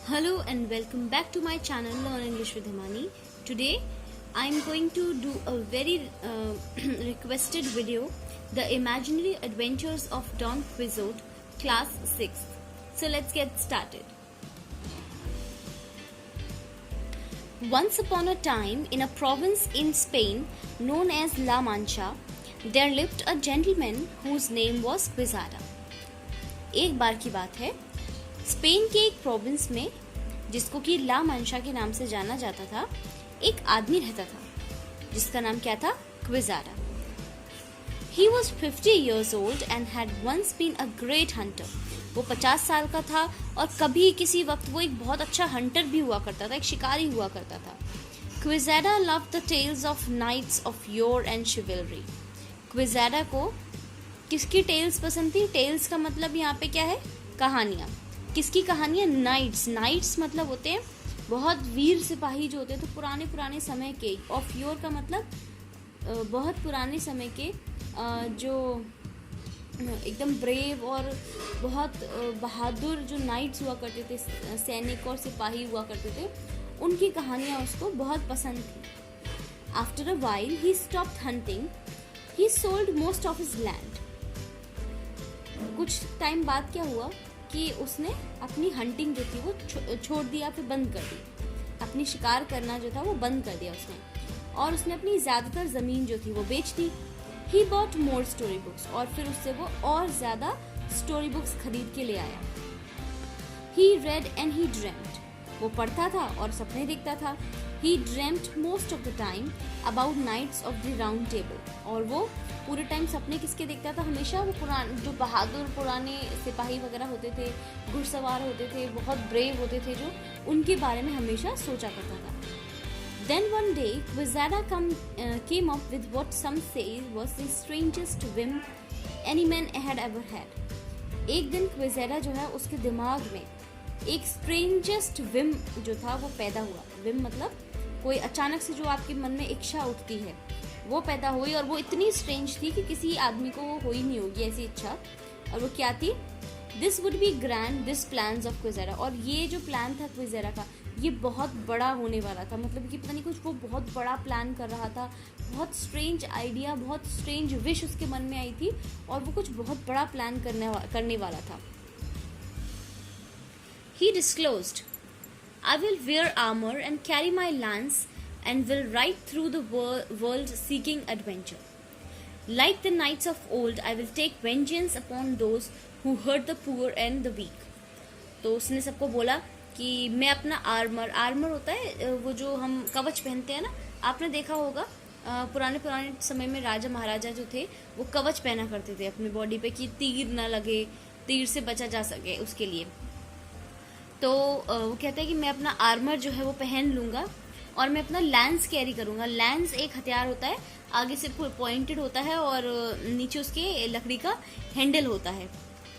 Hello and welcome back to my channel Learn English with Himani. Today I am going to do a very requested video, The Imaginary Adventures of Don Quixote, Class 6. So let's get started. Once upon a time, in a province in Spain known as La Mancha, there lived a gentleman whose name was Quixada. एक बार की बात है, Spain के एक province में जिसको कि ला मंशा के नाम से जाना जाता था, एक आदमी रहता था जिसका नाम क्या था? क्विजाडा. He was 50 years old and had once been a great hunter. वो 50 साल का था और कभी किसी वक्त वो एक बहुत अच्छा हंटर भी हुआ करता था, एक शिकारी हुआ करता था. Quixada loved the tales of knights of yore and chivalry. Quixada को किसकी टेल्स पसंद थी? टेल्स का मतलब यहाँ पे क्या है? कहानियाँ. किसकी कहानियाँ? नाइट्स. नाइट्स मतलब होते हैं बहुत वीर सिपाही जो होते हैं, तो पुराने समय के. ऑफ योर का मतलब बहुत पुराने समय के जो एकदम ब्रेव और बहुत बहादुर जो नाइट्स हुआ करते थे, सैनिक और सिपाही हुआ करते थे, उनकी कहानियाँ उसको बहुत पसंद थी. After a while he stopped hunting. He sold most of his land. कुछ टाइम बाद क्या हुआ कि उसने अपनी हंटिंग जो थी वो छोड़ दिया, फिर बंद कर दी. अपनी शिकार करना जो था वो बंद कर दिया उसने, और उसने अपनी ज़्यादातर ज़मीन जो थी वो बेच दी. He bought more story books. और फिर उससे वो और ज़्यादा स्टोरी बुक्स खरीद के ले आया. He read and he dreamed. वो पढ़ता था और सपने देखता था. He dreamed most of the time about knights of the round table. और वो पूरे टाइम सपने किसके देखता था? हमेशा वो पुराने जो बहादुर पुराने सिपाही वगैरह होते थे, घुड़सवार होते थे, बहुत ब्रेव होते थे, जो उनके बारे में हमेशा सोचा करता था. Then one day Quixada came up with what some say was the strangest whim any man had ever had. एक दिन Quixada जो है उसके दिमाग में एक strangest whim जो था वो पैदा हुआ. whim मतलब कोई अचानक से जो आपके मन में इच्छा उठती है वो पैदा हुई, और वो इतनी स्ट्रेंज थी कि किसी आदमी को वो हो ही नहीं होगी ऐसी इच्छा. और वो क्या थी? This would be grand this plans of Quixada. और ये जो प्लान था क्विज़ाडा का, ये बहुत बड़ा होने वाला था. मतलब कि पता नहीं कुछ वो बहुत बड़ा प्लान कर रहा था. बहुत स्ट्रेंज आइडिया, बहुत स्ट्रेंज विश उसके मन में आई थी, और वो कुछ बहुत बड़ा प्लान करने वाला था. ही disclosed, I will wear armor and carry my lance and will ride through the world seeking adventure. Like the knights of old, I will take vengeance upon those who hurt the poor and the weak. तो उसने सबको बोला कि मैं अपना armour होता है वो जो हम कवच पहनते हैं ना, आपने देखा होगा पुराने समय में राजा महाराजा जो थे वो कवच पहना करते थे अपनी बॉडी पे कि तीर ना लगे, तीर से बचा जा सके उसके लिए. तो वो कहता है कि मैं अपना आर्मर जो है वो पहन लूँगा और मैं अपना लैंस कैरी करूँगा. लैंस एक हथियार होता है, आगे से पॉइंटेड होता है और नीचे उसके लकड़ी का हैंडल होता है,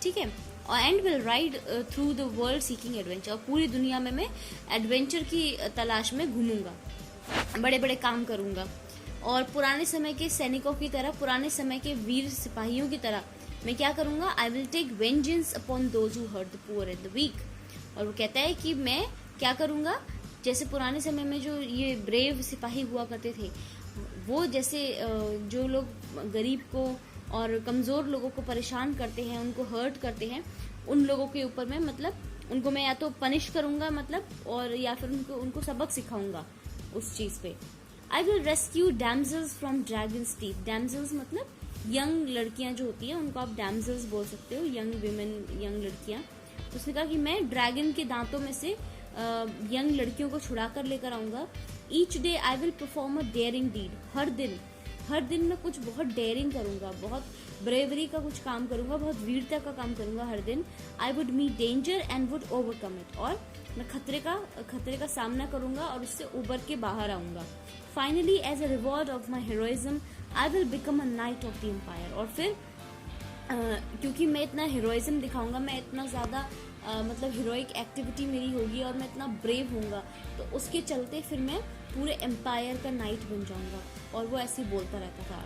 ठीक है. और and will ride through the world seeking adventure. और पूरी दुनिया में मैं एडवेंचर की तलाश में घूमूंगा, बड़े बड़े काम करूँगा, और पुराने समय के सैनिकों की तरह, पुराने समय के वीर सिपाहियों की तरह मैं क्या करूँगा? I will take vengeance upon those who hurt the poor and the weak. और वो कहता है कि मैं क्या करूँगा, जैसे पुराने समय में जो ये ब्रेव सिपाही हुआ करते थे, वो जैसे जो लोग गरीब को और कमज़ोर लोगों को परेशान करते हैं, उनको हर्ट करते हैं, उन लोगों के ऊपर मैं मतलब उनको मैं या तो पनिश करूँगा मतलब, और या फिर उनको सबक सिखाऊंगा उस चीज़ पे. I will rescue damsels from dragons teeth. Damsels मतलब यंग लड़कियाँ जो होती हैं उनको आप डैमजल्स बोल सकते हो, यंग विमेन, यंग लड़कियाँ. तो उसने कहा कि मैं ड्रैगन के दांतों में से यंग लड़कियों को छुड़ा कर लेकर आऊँगा. Each day I will perform a daring deed. हर दिन मैं कुछ बहुत डेयरिंग करूँगा, बहुत ब्रेवरी का कुछ काम करूँगा, बहुत वीरता का काम करूँगा हर दिन. I would meet danger and would overcome it. और मैं खतरे का सामना करूँगा और उससे उबर के बाहर आऊँगा. Finally as a reward of my heroism I will become a knight of the empire. और फिर क्योंकि मैं इतना हीरोइज्म दिखाऊंगा, मैं इतना ज़्यादा मतलब हीरोइक एक्टिविटी मेरी होगी और मैं इतना ब्रेव होऊंगा, तो उसके चलते फिर मैं पूरे एम्पायर का नाइट बन जाऊंगा. और वो ऐसे ही बोलता रहता था.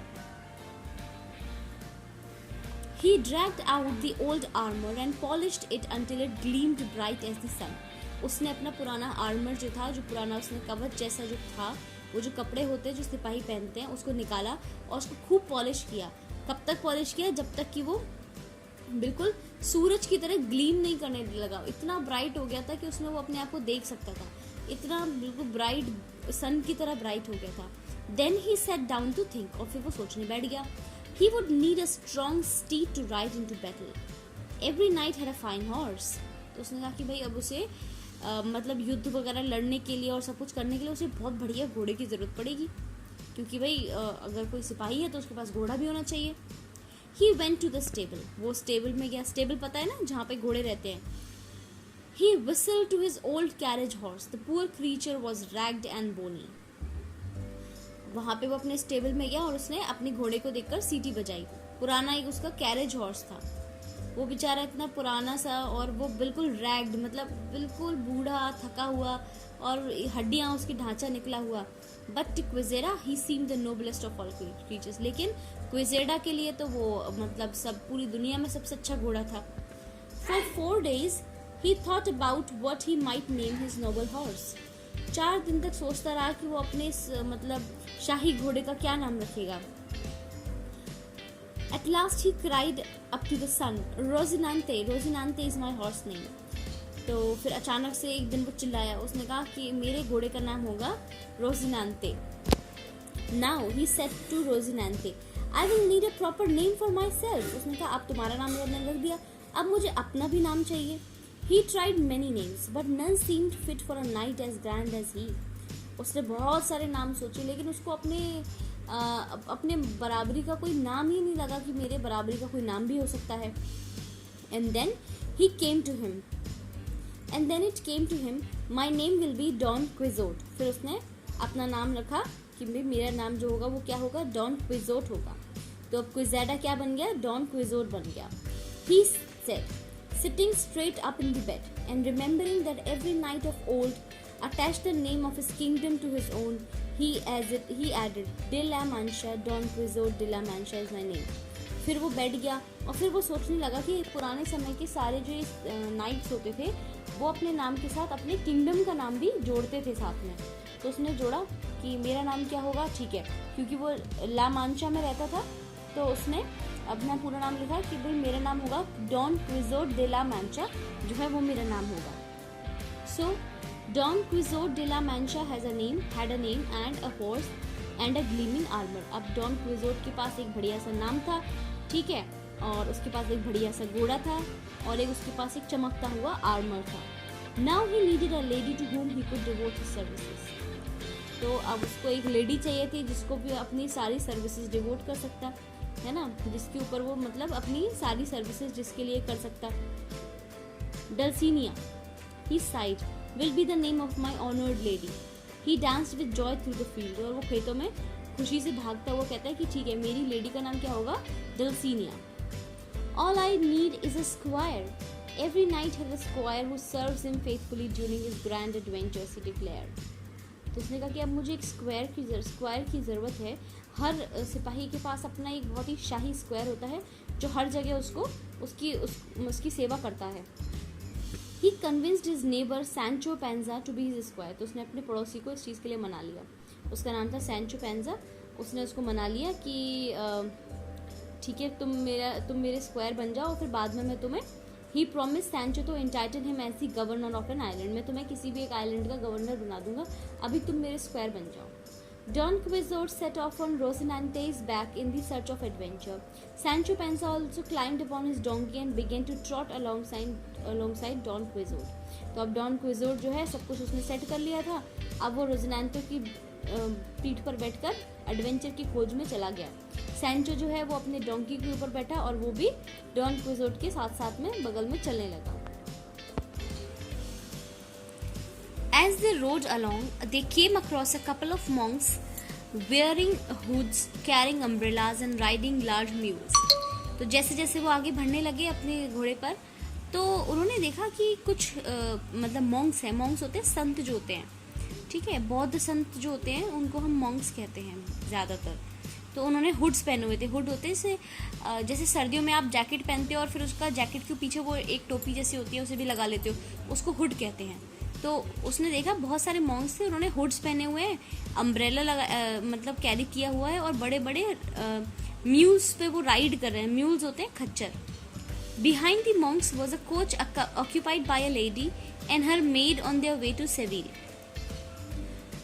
He dragged out the old armor and polished it until it gleamed bright as the sun. उसने अपना पुराना आर्मर जो था, जो पुराना उसने कवच जैसा जो था, वो जो कपड़े होते हैं जो सिपाही पहनते हैं, उसको निकाला और उसको खूब पॉलिश किया। कब तक पॉलिश किया? जब तक कि वो बिल्कुल सूरज की तरह ग्लीम नहीं करने लगा। इतना ब्राइट हो गया था कि उसमें वो अपने आप को देख सकता था, इतना बिल्कुल ब्राइट, सन की तरह ब्राइट हो गया था। Then he set down to think, और फिर वो सोचने बैठ गया। He would need a strong steed to ride into battle. Every knight had a fine horse. तो उसने कहा कि भाई अब उसे मतलब युद्ध वगैरह लड़ने के लिए और सब कुछ करने के लिए उसे बहुत बढ़िया घोड़े की ज़रूरत पड़ेगी, क्योंकि भाई अगर कोई सिपाही है तो उसके पास घोड़ा भी होना चाहिए। He went to the stable. वो स्टेबल में गया। स्टेबल पता है ना, जहाँ पे घोड़े रहते हैं। He whistled to his old carriage horse. The poor creature was ragged and bony. वहाँ पे वो अपने स्टेबल में गया और उसने अपने घोड़े को देखकर सीटी बजाई। पुराना एक उसका कैरेज हॉर्स था, वो बेचारा इतना पुराना सा और वो बिल्कुल रैग्ड, मतलब बिल्कुल बूढ़ा, थका हुआ और हड्डियाँ उसकी ढांचा निकला हुआ। But to Quixada he seem the noblest of all creatures. लेकिन क्विजेरा के लिए तो वो मतलब सब पूरी दुनिया में सबसे अच्छा घोड़ा था। For 4 days he thought about what he might name his noble horse. 4 दिन तक सोचता रहा कि वो अपने मतलब शाही घोड़े का क्या नाम रखेगा। At last he cried up to the sun, Rosinante, Rosinante is my horse name. तो फिर अचानक से एक दिन वो चिल्लाया, उसने कहा कि मेरे घोड़े का नाम होगा रोजिनांते। Now he said to Rosinante, I will need a proper name for myself. उसने कहा अब तुम्हारा नाम मैंने रख दिया, अब मुझे अपना भी नाम चाहिए। He tried many names, but none seemed fit for a knight as grand as he. उसने बहुत सारे नाम सोचे, लेकिन उसको अपने बराबरी का कोई नाम ही नहीं लगा कि मेरे बराबरी का कोई नाम भी हो सकता है। And then it came to him, my name will be Don Quixote. फिर उसने अपना नाम रखा कि मेरा नाम जो होगा वो क्या होगा, डॉन क्विजोट होगा। तो अब क्विजेडा क्या बन गया, डॉन क्विजोट बन गया। He said, sitting straight up in the bed and remembering that every knight of old attached the name of his kingdom to his own, he added, De la Mancha, Don Quixote de la Mancha is my name. फिर वो बैठ गया और फिर वो सोचने लगा कि पुराने समय के सारे जो नाइट्स होते थे वो अपने नाम के साथ अपने किंगडम का नाम भी जोड़ते थे साथ में। तो उसने जोड़ा कि मेरा नाम क्या होगा, ठीक है, क्योंकि वो ला मांचा में रहता था तो उसने अपना पूरा नाम लिखा कि भाई मेरा नाम होगा डॉन क्विजोट de la Mancha, जो है वो मेरा नाम होगा। सो Don Quixote de la Mancha had a name and a horse and a gleaming armor. अब Don Quixote के पास एक बढ़िया सा नाम था, ठीक है, और उसके पास एक बढ़िया सा घोड़ा था और एक उसके पास एक चमकता हुआ आर्मर था। Now he needed a lady to whom he could devote his services. तो अब उसको एक लेडी चाहिए थी जिसको भी अपनी सारी सर्विसेज डिवोट कर सकता है ना, जिसके ऊपर वो मतलब अपनी सारी सर्विसेज जिसके लिए कर सकता। Dulcinea, he sighed, will be the name of my honored lady. He danced with joy through the field. और वो खेतों में खुशी से भागता हुआ कहता है कि ठीक है, मेरी लेडी का नाम क्या होगा, Dulcinea. All I need is a squire. Every knight has a squire who serves him faithfully during his grand adventures, he declared. तो उसने कहा कि अब मुझे एक स्क्वायर की ज़रूरत है। हर सिपाही के पास अपना एक बहुत ही शाही स्क्वायर होता है जो हर जगह उसकी सेवा करता है। He convinced his neighbor Sancho Panza to be his squire. तो उसने अपने पड़ोसी को इस चीज़ के लिए मना लिया। उसका नाम था सैंचो पेंजा। उसने उसको मना लिया कि ठीक है, तुम मेरे स्क्वायर बन जाओ, और फिर बाद में मैं तुम्हें He promised Sancho to entitle him as the governor of an island. मैं तुम्हें किसी भी एक आइलैंड का गवर्नर बना दूंगा, अभी तुम मेरे स्क्वायर बन जाओ। Don Quixote set off on Rocinante's back in the search of adventure. Sancho Panza also climbed upon his donkey and began to trot alongside Don Quixote. तो अब Don Quixote जो है सब कुछ उसने सेट कर लिया था, अब वो रोजिनांतो की पीठ पर बैठकर एडवेंचर की खोज में चला गया। सैंचो जो है वो अपने डोंकी के ऊपर बैठा और वो भी डॉन क्विजोट के साथ साथ में बगल में चलने लगा। As they rode along, they came across a couple of monks wearing hoods, carrying umbrellas and riding large mules. तो जैसे जैसे वो आगे बढ़ने लगे अपने घोड़े पर, तो उन्होंने देखा कि कुछ मतलब मॉन्क्स हैं। मॉन्क्स होते हैं संत जो होते हैं, ठीक है, बौद्ध संत जो होते हैं उनको हम मॉन्क्स कहते हैं ज़्यादातर। तो उन्होंने हुड्स पहने हुए थे। हुड होते हैं जैसे सर्दियों में आप जैकेट पहनते हो और फिर उसका जैकेट के पीछे वो एक टोपी जैसी होती है उसे भी लगा लेते हो, उसको हुड कहते हैं। तो उसने देखा बहुत सारे मॉन्क्स थे, उन्होंने हुड्स पहने हुए हैं, अम्ब्रेला लगा मतलब कैरी किया हुआ है, और बड़े बड़े म्यूल्स पे वो राइड कर रहे हैं। म्यूल्स होते हैं खच्चर। Behind the monks was a coach occupied by a lady and her maid on their way to Seville.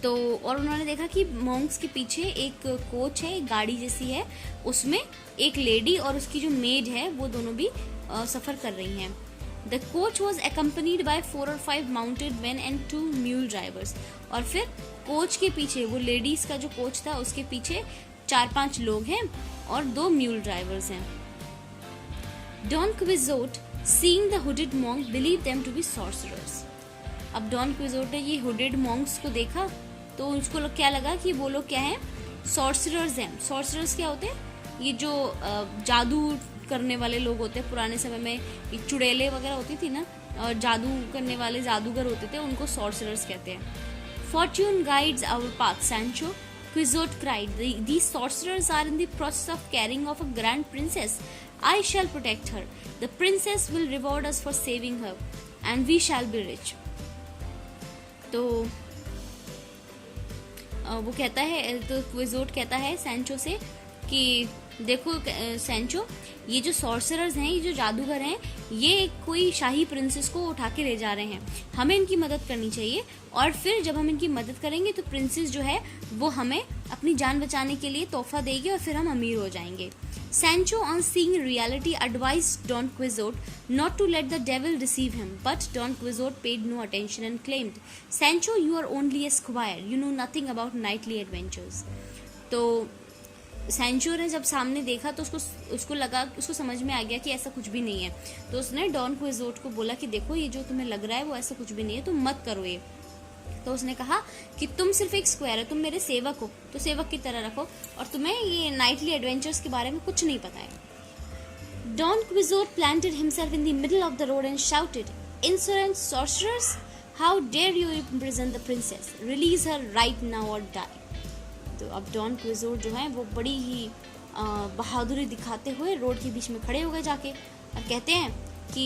तो और उन्होंने देखा कि मॉन्क्स के पीछे एक कोच है, एक गाड़ी जैसी है, उसमें एक लेडी और उसकी जो मेड है वो दोनों भी सफर कर रही हैं। The coach was accompanied by 4 or 5 mounted men and 2 mule drivers। और फिर कोच के पीछे, वो लेडीज का जो कोच था उसके पीछे 4-5 लोग हैं और 2 म्यूल ड्राइवर्स हैं। Don Quixote seeing the hooded monk believed them to be sorcerers। अब डॉन क्विजोट ने ये हुडेड मॉन्क्स को देखा तो उसको क्या लगा कि वो लोग क्या हैं, सॉर्सरर्स हैं। सॉर्सरर्स क्या होते हैं, ये जो जादू करने वाले लोग होते हैं। पुराने समय में एक चुड़ैले वगैरह होती थी ना, और जादू करने वाले जादूगर होते थे, उनको सॉर्सरर्स कहते हैं। Fortune guides our path Sancho, Quixote cried, these sorcerers are in the process of carrying off a grand princess. I shall protect her, the princess will reward us for saving her and we shall be rich. तो वो कहता है, तो क्विजोट कहता है Sancho से कि देखो सैंचो, ये जो सॉर्सरर्स हैं, ये जो जादूगर हैं, ये कोई शाही प्रिंसेस को उठा के ले जा रहे हैं, हमें इनकी मदद करनी चाहिए, और फिर जब हम इनकी मदद करेंगे तो प्रिंसेस जो है वो हमें अपनी जान बचाने के लिए तोहफा देगी और फिर हम अमीर हो जाएंगे। Sancho, on seeing reality, advised Don Quixote not to let the devil deceive him, but Don Quixote paid no attention and claimed, "Sancho, you are only a squire. You know nothing about knightly adventures." तो Sancho ने जब सामने देखा तो उसको लगा, उसको समझ में आ गया कि ऐसा कुछ भी नहीं है। तो उसने डॉन क्विजोट को बोला कि देखो, ये जो तुम्हें लग रहा है वो ऐसा कुछ भी नहीं है, तुम मत करो ये। तो उसने कहा कि तुम सिर्फ एक स्क्वायर हो, तुम मेरे सेवक हो, तो सेवक की तरह रखो, और तुम्हें ये नाइटली एडवेंचर्स के बारे में कुछ नहीं पता है। Don Quixote planted himself in the middle of the road and shouted, "Insolent sorcerers, how dare you imprison the princess? Release her right now or die." तो अब डॉन क्विजोट जो है वो बड़ी ही बहादुरी दिखाते हुए रोड के बीच में खड़े हो गए जाके, और कहते हैं कि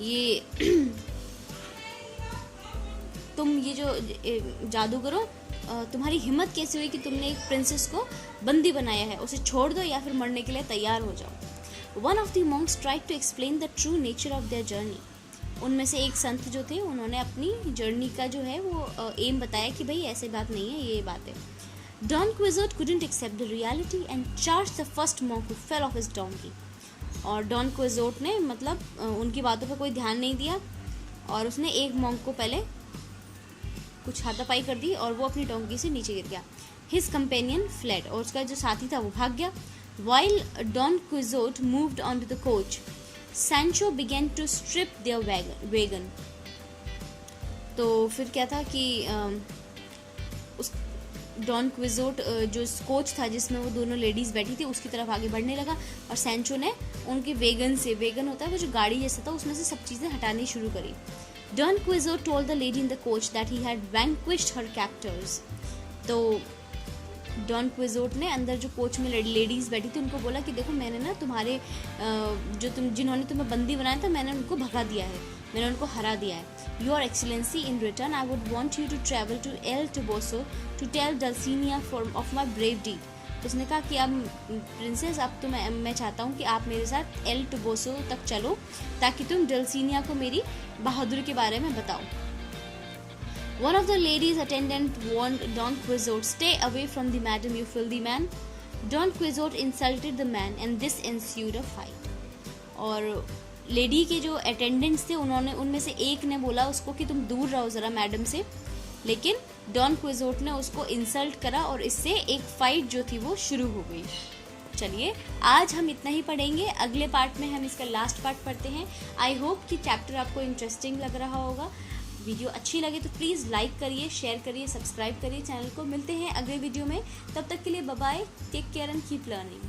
ये तुम ये जो जादूगरो, तुम्हारी हिम्मत कैसे हुई कि तुमने एक प्रिंसेस को बंदी बनाया है, उसे छोड़ दो या फिर मरने के लिए तैयार हो जाओ। One of the monks tried to explain the true nature of their journey. उनमें से एक संत जो थे, उन्होंने अपनी जर्नी का जो है वो एम बताया कि भाई ऐसे बात नहीं है, ये बात है। Don Quixote couldn't accept the reality and charged the first monk who fell off his donkey। और डॉन क्विजोट ने मतलब उनकी बातों पर कोई ध्यान नहीं दिया, और उसने एक मॉन्क को पहले कुछ हाथापाई कर दी और वो अपनी डोंकी से नीचे गिर गया। हिज कंपेनियन फ्लेड, और उसका जो साथी था वो भाग गया। While Don Quixote moved on to the coach, Sancho began to strip their wagon. तो फिर क्या था कि उस डॉन क्विजोट जो कोच था जिसमें वो दोनों लेडीज बैठी थी उसकी तरफ आगे बढ़ने लगा, और सैंचो ने उनके वैगन से, वैगन होता है वो जो गाड़ी जैसा था, उसमें से सब चीज़ें हटानी शुरू करी। Don Quixote told the lady in the coach that he had vanquished her captors। तो डॉन क्विजोट ने अंदर जो कोच में लेडीज बैठी थी उनको बोला कि देखो, मैंने ना तुम्हारे जिन्होंने तुम्हें बंदी बनाया था, मैंने उनको भगा दिया है, मैंने उनको हरा दिया है। Your excellency, in return I would want you to travel to El Toboso to tell Dulcinea of my brave deed. उसने कहा कि अब प्रिंसेस, अब तो मैं चाहता हूँ कि आप मेरे साथ एल टोबोसो तक चलो ताकि तुम डल्सिनिया को मेरी बहादुरी के बारे में बताओ। One of the ladies attendant warned Don Quixote, "Stay away from the madam, you filthy man." Don Quixote insulted the man and this ensued a fight। और लेडी के जो अटेंडेंट्स थे उनमें से एक ने बोला उसको कि तुम दूर रहो ज़रा मैडम से, लेकिन डॉन क्विजोट ने उसको इंसल्ट करा और इससे एक फाइट जो थी वो शुरू हो गई। चलिए, आज हम इतना ही पढ़ेंगे, अगले पार्ट में हम इसका लास्ट पार्ट पढ़ते हैं। आई होप कि चैप्टर आपको इंटरेस्टिंग लग रहा होगा। वीडियो अच्छी लगे तो प्लीज़ लाइक करिए, शेयर करिए, सब्सक्राइब करिए चैनल को। मिलते हैं अगले वीडियो में, तब तक के लिए bye bye, take care and keep learning.